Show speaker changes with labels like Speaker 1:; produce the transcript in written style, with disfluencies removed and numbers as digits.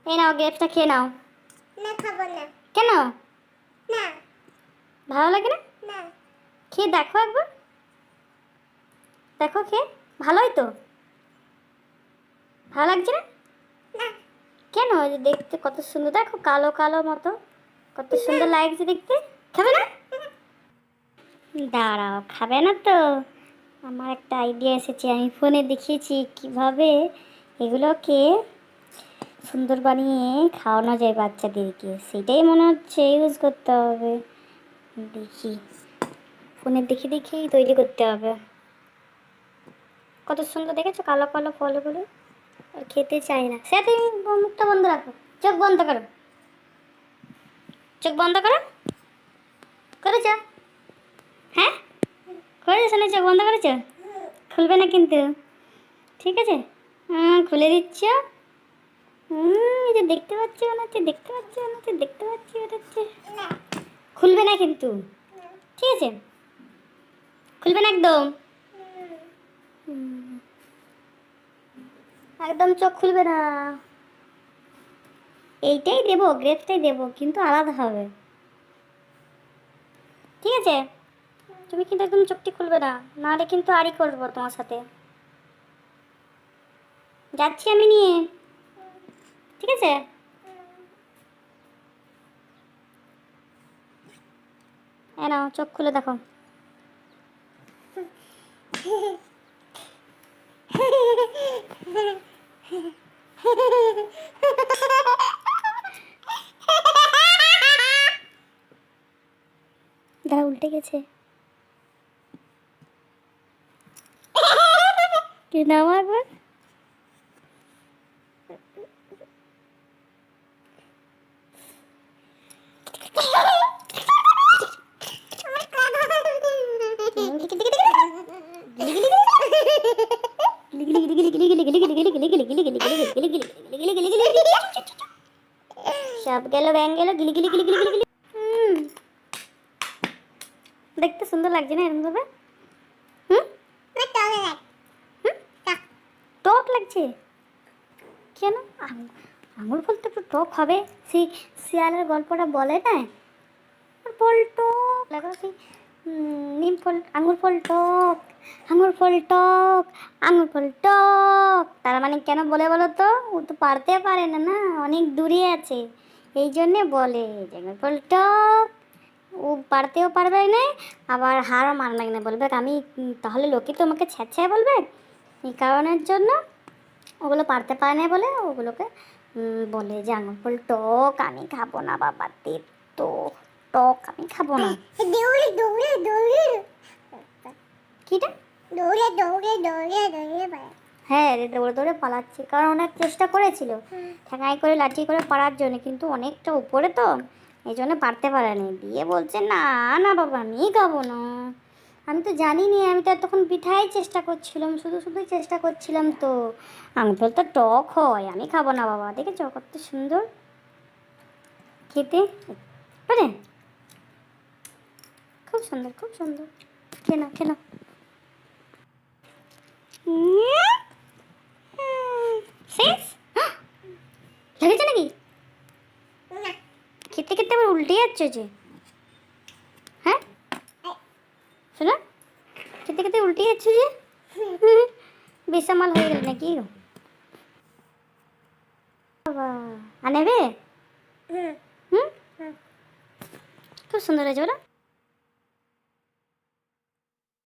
Speaker 1: এই নাও গ্রেপসটা খেয়ে নাও।
Speaker 2: না খাবো না।
Speaker 1: কেন?
Speaker 2: না
Speaker 1: ভালো লাগে না?
Speaker 2: না
Speaker 1: খেয়ে দেখো একবার, দেখো খেয়ে, ভালোই তো। ভালো লাগছে না?
Speaker 2: না
Speaker 1: কেন? ওই যে দেখতে কত সুন্দর, দেখো কালো কালো মতো, কত সুন্দর লাগছে দেখতে। খাবে না? দাঁড়াও, খাবে না তো? আমার একটা আইডিয়া এসেছে, আমি ফোনে দেখিয়েছি কিভাবে এগুলোকে সুন্দর বানিয়ে খাওয়ানো যায় বাচ্চাদেরকে, সেটাই মনে হচ্ছে ইউজ করতে হবে। দেখি, ফোনে দেখে দেখেই তৈরি করতে হবে। কত সুন্দর দেখেছো কালো কালো ফলগুলো, আর খেতে চাই না। সে তুমি মুখটা বন্ধ রাখো, চোখ বন্ধ করো, চোখ বন্ধ করো, করেছ? হ্যাঁ করেছো না? চোখ বন্ধ করেছো? খুলবে না কিন্তু, ঠিক আছে? খুলে দিচ্ছ। এই যে দেখতে পাচ্ছি মনে হচ্ছে, দেখতে পাচ্ছি মনে হচ্ছে, দেখতে পাচ্ছি মনে হচ্ছে।
Speaker 2: না
Speaker 1: খুলবে না কিন্তু, ঠিক আছে? খুলবে না একদম, একদম চোখ খুলবে না। এইটাই দেবো, গ্রেপসটাই দেবো, কিন্তু আলাদা হবে, ঠিক আছে? তুমি কিন্তু একদম চোখটি খুলবে না, নাহলে কিন্তু আরই করবো তোমার সাথে। যাচ্ছি আমি নিয়ে, ঠিক আছে? নাও চোখ খুলে দেখো। দাঁড়া, উল্টে গেছে। কি নাম একবার? সব গেল ব্যাং গেল, গিলি গিলি গিলি গিলি গিলি গিলি। দেখতে সুন্দর লাগছে না এরকম ভাবে? হুম, টক লাগছে কেন? আঙুর ফল তো একটু টক হবে, সেই শিয়ালের গল্পটা বলে না, ফল টক লাগা, সেই নিম ফল, আঙুর ফল টক, আঙুর ফল টক, আঙুর ফল টক। তার মানে কেন বলে বলো তো? ও তো পারতে পারে না, না অনেক দূরে আছে, এই জন্যে বলে যে আঙুর ফল টক। ও পারতেও পারবে না, আবার হারও মানবে না, বলবে আমি তাহলে লোকে তো আমাকে ছ্যাঁচ্ছায় বলবে। এই কারণের জন্য ওগুলো পারতে পারে না বলে ওগুলোকে বলে যে আঙুর ফল টক, আমি খাবো না বাবা, তো টক আমি খাবো না।
Speaker 2: দৌড়ে দৌড়ে দৌড়ে
Speaker 1: কিটা?
Speaker 2: দৌড়ে দৌড়ে দৌড়ে দৌড়ে বেড়ায়।
Speaker 1: হ্যাঁ রে, দৌড়ে দৌড়ে পালাচ্ছে, কারণ অনেক চেষ্টা করেছিল ঠেঙাই করে লাঠি করে পারার জন্য, কিন্তু অনেকটা উপরে তো, এই জন্য পারতে পারেনি। দিয়ে বলছে না না বাবা, আমি খাবো না। আমি তো জানি নি, আমি তো তখন পিঠাই চেষ্টা করছিলাম, শুধু শুধুই চেষ্টা করছিলাম তো। আঙুর ফল তো টক হয়, আমি খাবো না বাবা। দেখেছো কত সুন্দর খেতে, পারে খুব সুন্দর, খুব সুন্দর। খেনা খেনা শেষ লেগেছে নাকি?
Speaker 2: না
Speaker 1: খেতে খেতে আবার উল্টে যাচ্ছে যে, হ্যাঁ শোনো, খেতে খেতে উল্টে যাচ্ছে যে, বেসামাল হয়ে গেল নাকি? বাবা আনেবে?
Speaker 2: হুম
Speaker 1: হুম,
Speaker 2: হুম
Speaker 1: খুব সুন্দর হয়েছে বলো।